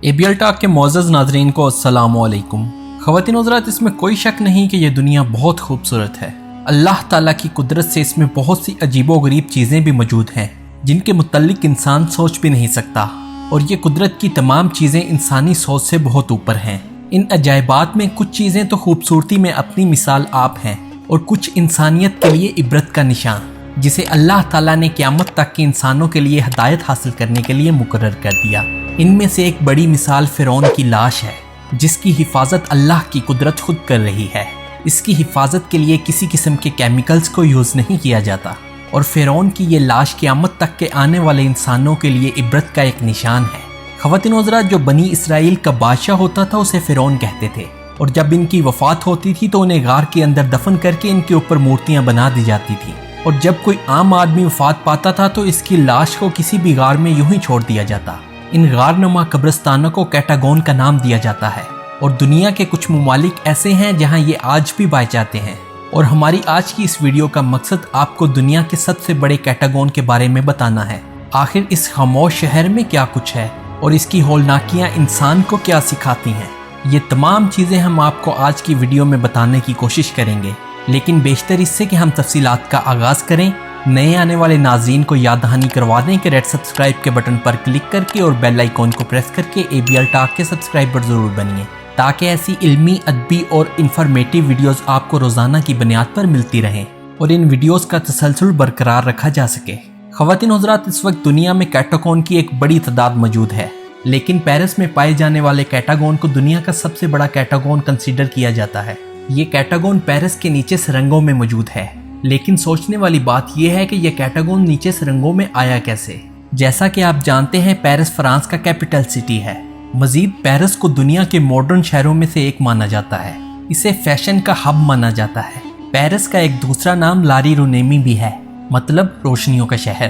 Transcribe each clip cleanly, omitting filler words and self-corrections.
ABL talk के मोअज़्ज़ज़ नाज़रीन को अस्सलाम वालेकुम। ख़वातीन हज़रात, इसमें कोई शक नहीं कि यह दुनिया बहुत खूबसूरत है। अल्लाह ताला की कुदरत से इसमें बहुत सी अजीबो-गरीब चीज़ें भी मौजूद हैं जिनके मुतल्लिक इंसान सोच भी नहीं सकता, और ये कुदरत की तमाम चीज़ें इंसानी सोच से बहुत ऊपर हैं। इन अजायबात में कुछ चीज़ें तो खूबसूरती में अपनी मिसाल आप हैं और कुछ इंसानियत के लिए इबरत का निशान, जिसे अल्लाह ताला ने क़यामत तक के इंसानों के लिए हिदायत हासिल करने के लिए मुकर्रर कर दिया। इनमें से एक बड़ी मिसाल फ़िरौन की लाश है, जिसकी हिफाजत अल्लाह की कुदरत खुद कर रही है। इसकी हिफाजत के लिए किसी किस्म के केमिकल्स को यूज़ नहीं किया जाता, और फ़िरौन की ये लाश क़यामत तक के आने वाले इंसानों के लिए इबरत का एक निशान है। ख़वातीन हज़रात, जो बनी इसराइल का बादशाह होता था उसे फ़िरौन कहते थे, और जब इनकी वफ़ात होती थी तो उन्हें गार के अंदर दफन करके इनके ऊपर मूर्तियाँ बना दी जाती थी, और जब कोई आम आदमी वफ़ात पाता था तो इसकी लाश को किसी भी गार में यूं ही छोड़ दिया जाता। इन गारनुमा कब्रिस्तानों को कैटागोन का नाम दिया जाता है, और दुनिया के कुछ ममालिक ऐसे हैं जहां ये आज भी पाए जाते हैं। और हमारी आज की इस वीडियो का मकसद आपको दुनिया के सबसे बड़े कैटागोन के बारे में बताना है। आखिर इस खामोश शहर में क्या कुछ है और इसकी हौलनाकियाँ इंसान को क्या सिखाती हैं, ये तमाम चीज़ें हम आपको आज की वीडियो में बताने की कोशिश करेंगे। लेकिन बेशतर इससे कि हम तफसीलात का आगाज़ करें, नए आने वाले नाज़रीन को याद दहानी करवा दें कि रेड सब्सक्राइब के बटन पर क्लिक करके और बेल आइकॉन को प्रेस करके ABL टॉक के सब्सक्राइबर ज़रूर बनिए, ताकि ऐसी इल्मी, अदबी और इंफॉर्मेटिव वीडियोस आपको रोज़ाना की बुनियाद पर मिलती रहें और इन वीडियोस का तसलसल बरकरार रखा जा सके। ख़वातीन हज़रात, इस वक्त दुनिया में कैटागोन की एक बड़ी तादाद मौजूद है, लेकिन पेरिस में पाए जाने वाले कैटागोन को दुनिया का सबसे बड़ा कैटागोन कंसीडर किया जाता है। ये कैटागोन पेरिस के नीचे सुरंगों में मौजूद है, लेकिन सोचने वाली बात यह है कि यह कैटागोन नीचे सुरंगों में आया कैसे। जैसा कि आप जानते हैं, पेरिस फ्रांस का कैपिटल सिटी है। मजीद पेरिस को दुनिया के मॉडर्न शहरों में से एक माना जाता है। इसे फैशन का हब माना जाता है। पेरिस का एक दूसरा नाम लारी रुनेमी भी है, मतलब रोशनियों का शहर।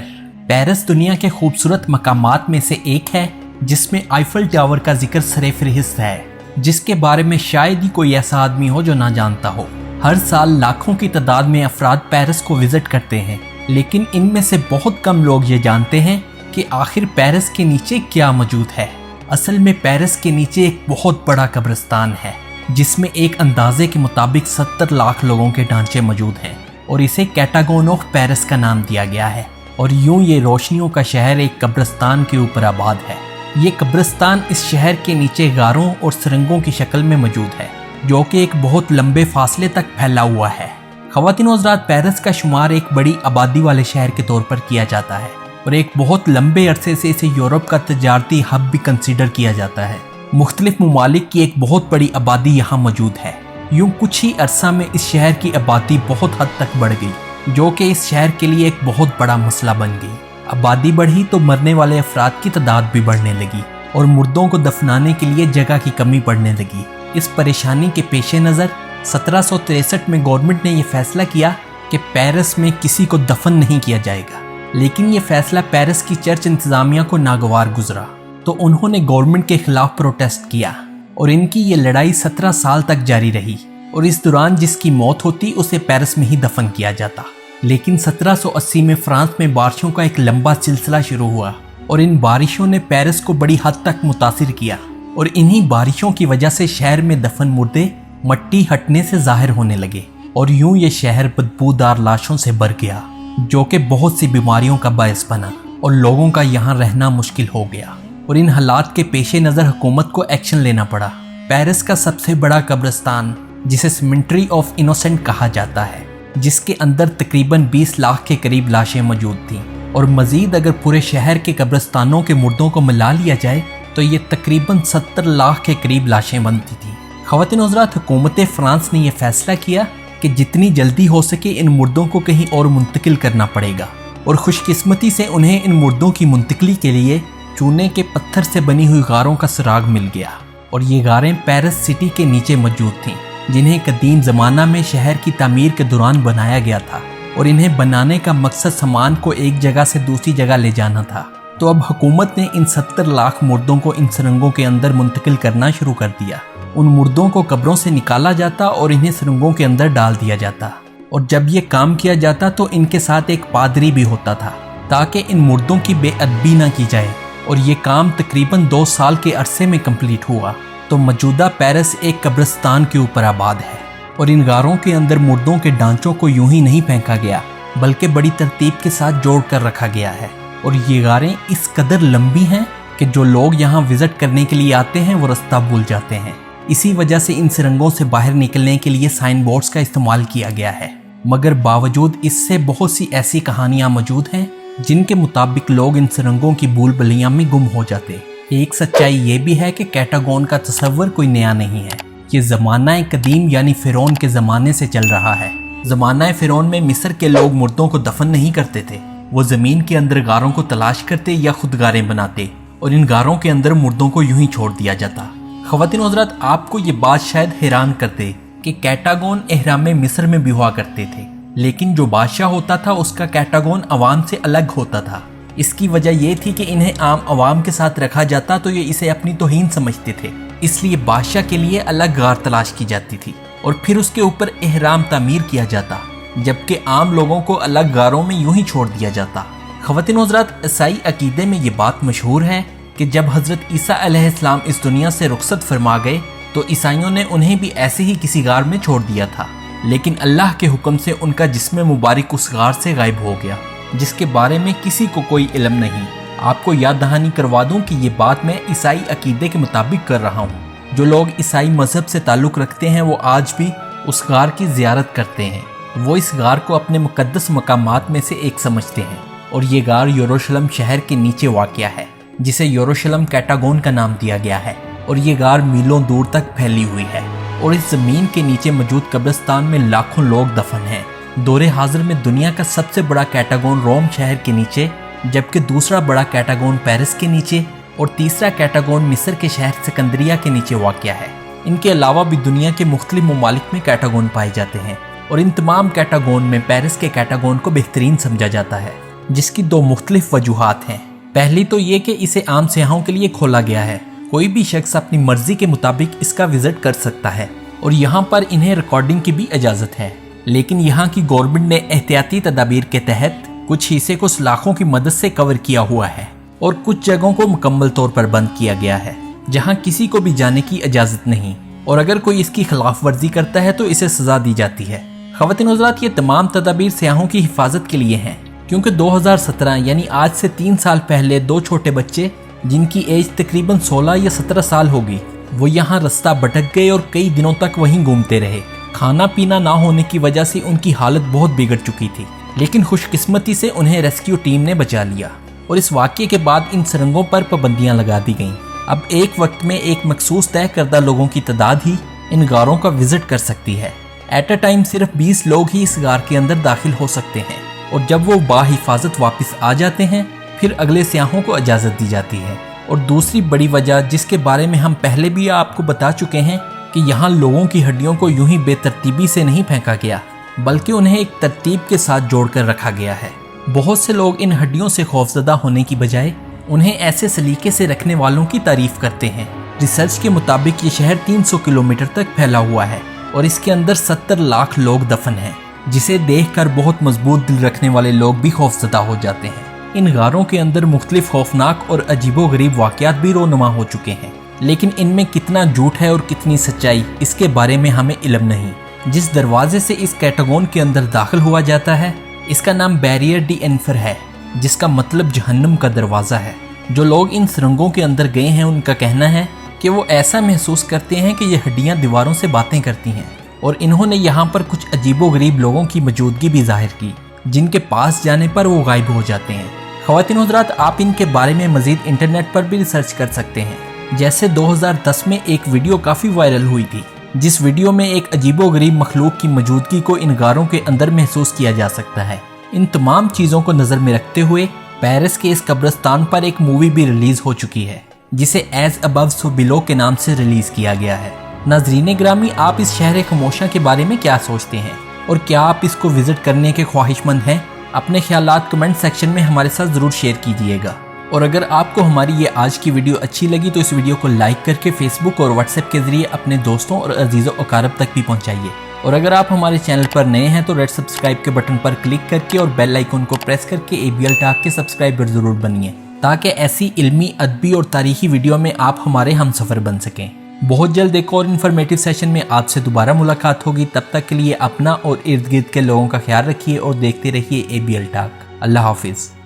पेरिस दुनिया के खूबसूरत मकामात में से एक है जिसमें आईफल टावर का जिक्र सरे-फ़हरिस्त है, जिसके बारे में शायद ही कोई ऐसा आदमी हो जो ना जानता हो। हर साल लाखों की तादाद में अफराद पेरिस को विजिट करते हैं, लेकिन इनमें से बहुत कम लोग ये जानते हैं कि आखिर पेरिस के नीचे क्या मौजूद है। असल में पेरिस के नीचे एक बहुत बड़ा कब्रिस्तान है, जिसमें एक अंदाजे के मुताबिक 70 लाख लोगों के ढांचे मौजूद हैं, और इसे कैटागोन ऑफ पेरिस का नाम दिया गया है। और यूं ये रोशनियों का शहर एक कब्रिस्तान के ऊपर आबाद है। ये कब्रिस्तान इस शहर के नीचे गारों और सुरंगों की शक्ल में मौजूद है, जो कि एक बहुत लंबे फासले तक फैला हुआ है। ख़वातीन हज़रात, पेरिस का शुमार एक बड़ी आबादी वाले शहर के तौर पर किया जाता है, और एक बहुत लंबे अरसे से इसे यूरोप का तजारती हब भी कंसीडर किया जाता है। मुख्तलिफ ममालिक की एक बहुत बड़ी आबादी यहाँ मौजूद है। यूँ कुछ ही अरसा में इस शहर की आबादी बहुत हद तक बढ़ गई, जो कि इस शहर के लिए एक बहुत बड़ा मसला बन गई। आबादी बढ़ी तो मरने वाले अफराद की तादाद भी बढ़ने लगी, और मुर्दों को दफनाने के लिए जगह की कमी पड़ने लगी। इस परेशानी के पेश नज़र 1763 में गवर्नमेंट ने यह फैसला किया कि पेरिस में किसी को दफन नहीं किया जाएगा। लेकिन यह फैसला पेरिस की चर्च इंतज़ामिया को नागवार गुजरा, तो उन्होंने गवर्नमेंट के खिलाफ प्रोटेस्ट किया, और इनकी ये लड़ाई 17 साल तक जारी रही। और इस दौरान जिसकी मौत होती उसे पेरिस में ही दफन किया जाता। लेकिन 1780 में फ्रांस में बारिशों का एक लंबा सिलसिला शुरू हुआ, और इन बारिशों ने पेरिस को बड़ी हद तक मुतासिर किया, और इन्हीं बारिशों की वजह से शहर में दफन मुर्दे मट्टी हटने से जाहिर होने लगे, और यूं ये शहर बदबूदार लाशों से भर गया, जो कि बहुत सी बीमारियों का बायस बना, और लोगों का यहाँ रहना मुश्किल हो गया। और इन हालात के पेश नज़र हुकूमत को एक्शन लेना पड़ा। पेरिस का सबसे बड़ा कब्रिस्तान, जिसे सिमेट्री ऑफ इनोसेंट कहा जाता है, जिसके अंदर तकरीबन 20 लाख के करीब लाशें मौजूद थीं, और मज़ीद अगर पूरे शहर के कब्रिस्तानों के मुर्दों को मिला लिया जाए तो ये तकरीबन 70 लाख के करीब लाशें बनती थीं। ख़वातीन हज़रात, हुकूमत फ्रांस ने यह फैसला किया कि जितनी जल्दी हो सके इन मुर्दों को कहीं और मुंतकिल करना पड़ेगा, और खुशकिस्मती से उन्हें इन मुर्दों की मुंतकली के लिए चूने के पत्थर से बनी हुई गारों का सुराग मिल गया। और ये गारें पेरिस सिटी के नीचे मौजूद थीं, जिन्हें कदीम ज़माना में शहर की तामीर के दौरान बनाया गया था, और इन्हें बनाने का मकसद सामान को एक जगह से दूसरी जगह ले जाना था। तो अब हुकूमत ने इन 70 लाख मुर्दों को इन सुरंगों के अंदर मुंतकिल करना शुरू कर दिया। उन मुर्दों को कब्रों से निकाला जाता और इन्हें सुरंगों के अंदर डाल दिया जाता, और जब ये काम किया जाता तो इनके साथ एक पादरी भी होता था, ताकि इन मुर्दों की बेअदबी ना की जाए और ये काम तकरीबन 2 साल के अरसे में कंप्लीट हुआ। तो मौजूदा पेरिस एक कब्रिस्तान के ऊपर आबाद है और इन गारों के अंदर मुर्दों के ढांचों को यूं ही नहीं फेंका गया बल्कि बड़ी तरतीब के साथ जोड़ कर रखा गया है। और ये गारें इस कदर लंबी हैं कि जो लोग यहाँ विजिट करने के लिए आते हैं वो रास्ता भूल जाते हैं। इसी वजह से इन सुरंगों से बाहर निकलने के लिए साइन बोर्ड्स का इस्तेमाल किया गया है। मगर बावजूद इससे बहुत सी ऐसी कहानियां मौजूद हैं जिनके मुताबिक लोग इन सुरंगों की भूल भुलैया में गुम हो जाते। एक सच्चाई ये भी है कि कैटागोन का तस्वर कोई नया नहीं है। ये ज़माना कदीम यानी फिरौन के ज़माने से चल रहा है। ज़माना फिरौन में मिस्र के लोग मुर्दों को दफन नहीं करते थे, वो ज़मीन के अंदर गारों को तलाश करते या खुद गारें बनाते और इन गारों के अंदर मुर्दों को यूं ही छोड़ दिया जाता। ख़वातीन व हज़रात, आपको ये बात शायद हैरान करते कि कैटागोन एहराम मिस्र में भी हुआ करते थे, लेकिन जो बादशाह होता था उसका कैटागोन अवाम से अलग होता था। इसकी वजह यह थी कि इन्हें आम अवाम के साथ रखा जाता तो ये इसे अपनी तौहीन समझते थे, इसलिए बादशाह के लिए अलग गार तलाश की जाती थी और फिर उसके ऊपर एहराम तामीर किया जाता, जबकि आम लोगों को अलग गारों में यूं ही छोड़ दिया जाता। ख़वातीन व हज़रात, ईसाई अकीदे में ये बात मशहूर है कि जब हज़रत ईसा अलैहिस्सलाम इस दुनिया से रुखसत फरमा गए तो ईसाइयों ने उन्हें भी ऐसे ही किसी गार में छोड़ दिया था, लेकिन अल्लाह के हुक्म से उनका जिस्म मुबारक उस गार से गायब हो गया, जिसके बारे में किसी को कोई इल्म नहीं। आपको याद दहानी करवा दूं कि ये बात मैं ईसाई अकीदे के मुताबिक कर रहा हूँ। जो लोग ईसाई मजहब से ताल्लुक़ रखते हैं वो आज भी उस गार की ज़ियारत करते हैं। वो इस गार को अपने मुक़द्दस मकामात में से एक समझते हैं और ये गार यरूशलेम शहर के नीचे वाक़या है, जिसे यरूशलेम कैटागोन का नाम दिया गया है। और ये गार मीलों दूर तक फैली हुई है और इस ज़मीन के नीचे मौजूद कब्रिस्तान में लाखों लोग दफन हैं। दौरे हाजिर में दुनिया का सबसे बड़ा कैटागोन रोम शहर के नीचे, जबकि दूसरा बड़ा कैटागोन पेरिस के नीचे और तीसरा कैटागोन मिस्र के शहर सिकंदरिया के नीचे वाक़या है। इनके अलावा भी दुनिया के मुख्तलिफ ममालिक में कैटागोन पाए जाते हैं और इन तमाम कैटागोन में पेरिस के कैटागोन को बेहतरीन समझा जाता है, जिसकी 2 मुख्तलिफ वजूहात हैं। पहली तो ये कि इसे आम सियाहों के लिए खोला गया है, कोई भी शख्स अपनी मर्जी के मुताबिक इसका विजिट कर सकता है और यहाँ पर इन्हें रिकॉर्डिंग की भी इजाज़त है। लेकिन यहाँ की गवर्नमेंट ने एहतियाती तदाबीर के तहत कुछ हिस्से को सलाखों की मदद से कवर किया हुआ है और कुछ जगहों को मुकम्मल तौर पर बंद किया गया है, जहाँ किसी को भी जाने की इजाज़त नहीं, और अगर कोई इसकी खिलाफ वर्जी करता है तो इसे सज़ा दी जाती है। ख़वातीन व हज़रात, ये तमाम तदाबीर सियाहों की हिफाजत के लिए हैं, क्योंकि 2017 यानी आज से 3 साल पहले 2 छोटे बच्चे जिनकी एज तकरीबन 16 या 17 साल होगी, वो यहाँ रास्ता भटक गए और कई दिनों तक वहीं घूमते रहे। खाना पीना ना होने की वजह से उनकी हालत बहुत बिगड़ चुकी थी, लेकिन खुशकिस्मती से उन्हें रेस्क्यू टीम ने बचा लिया और इस वाक़ये के बाद इन सुरंगों पर पाबंदियाँ लगा दी गईं। अब एक वक्त में एक मखसूस तय करदा लोगों की तादाद ही इन गारों का विजिट कर सकती है। एट अ टाइम सिर्फ 20 लोग ही इस गार के अंदर दाखिल हो सकते हैं और जब वो बाहिफाजत वापस आ जाते हैं फिर अगले सियाहों को इजाज़त दी जाती है। और दूसरी बड़ी वजह, जिसके बारे में हम पहले भी आपको बता चुके हैं, कि यहाँ लोगों की हड्डियों को यूं ही बेतरतीबी से नहीं फेंका गया, बल्कि उन्हें एक तरतीब के साथ जोड़कर रखा गया है। बहुत से लोग इन हड्डियों से खौफजदा होने की बजाय उन्हें ऐसे सलीके से रखने वालों की तारीफ करते हैं। रिसर्च के मुताबिक ये शहर 300 किलोमीटर तक फैला हुआ है और इसके अंदर 70 लाख लोग दफन हैं, जिसे देखकर बहुत मजबूत दिल रखने वाले लोग भी खौफजदा हो जाते हैं। इन गारों के अंदर मुख्तलिफ खौफनाक और अजीबोगरीब वाक़यात भी रोनुमा हो चुके हैं, लेकिन इनमें कितना झूठ है और कितनी सच्चाई, इसके बारे में हमें इल्म नहीं। जिस दरवाजे से इस कैटागोन के अंदर दाखिल हुआ जाता है, इसका नाम बैरियर डी एनफर है, जिसका मतलब जहन्नम का दरवाज़ा है। जो लोग इन सुरंगों के अंदर गए हैं उनका कहना है कि वो ऐसा महसूस करते हैं कि ये हड्डियाँ दीवारों से बातें करती हैं और इन्होंने यहाँ पर कुछ अजीबोगरीब लोगों की मौजूदगी भी जाहिर की, जिनके पास जाने पर वो गायब हो जाते हैं। ख़वातीन व हज़रात, आप इनके बारे में मज़ीद इंटरनेट पर भी रिसर्च कर सकते हैं। जैसे 2010 में एक वीडियो काफ़ी वायरल हुई थी, जिस वीडियो में एक अजीबोगरीब मखलूक की मौजूदगी को इन गारों के अंदर महसूस किया जा सकता है। इन तमाम चीज़ों को नज़र में रखते हुए पेरिस के इस कब्रिस्तान पर एक मूवी भी रिलीज़ हो चुकी है, जिसे एज अबव सो बिलो के नाम से रिलीज़ किया गया है। नाज़रीन ग्रामी, आप इस शहर खामोशा के बारे में क्या सोचते हैं और क्या आप इसको विज़िट करने के ख्वाहिशमंद हैं? अपने ख्यालात कमेंट सेक्शन में हमारे साथ ज़रूर शेयर कीजिएगा। और अगर आपको हमारी ये आज की वीडियो अच्छी लगी तो इस वीडियो को लाइक करके फेसबुक और व्हाट्सएप के ज़रिए अपने दोस्तों और अजीज़ों अकारब तक भी पहुँचाइए। और अगर आप हमारे चैनल पर नए हैं तो रेड सब्सक्राइब के बटन पर क्लिक करके और बेल आइकन को प्रेस करके ABL टॉक के सब्सक्राइबर ज़रूर बनिए। تاکہ ایسی علمی، ادبی اور تاریخی ویڈیو میں آپ ہمارے ہم سفر بن سکیں۔ بہت جلد ایک اور انفارمیٹیو سیشن میں آپ سے دوبارہ ملاقات ہوگی۔ تب تک کے لیے اپنا اور ارد گرد کے لوگوں کا خیال رکھیے اور دیکھتے رہیے ABL ٹاک۔ اللہ حافظ۔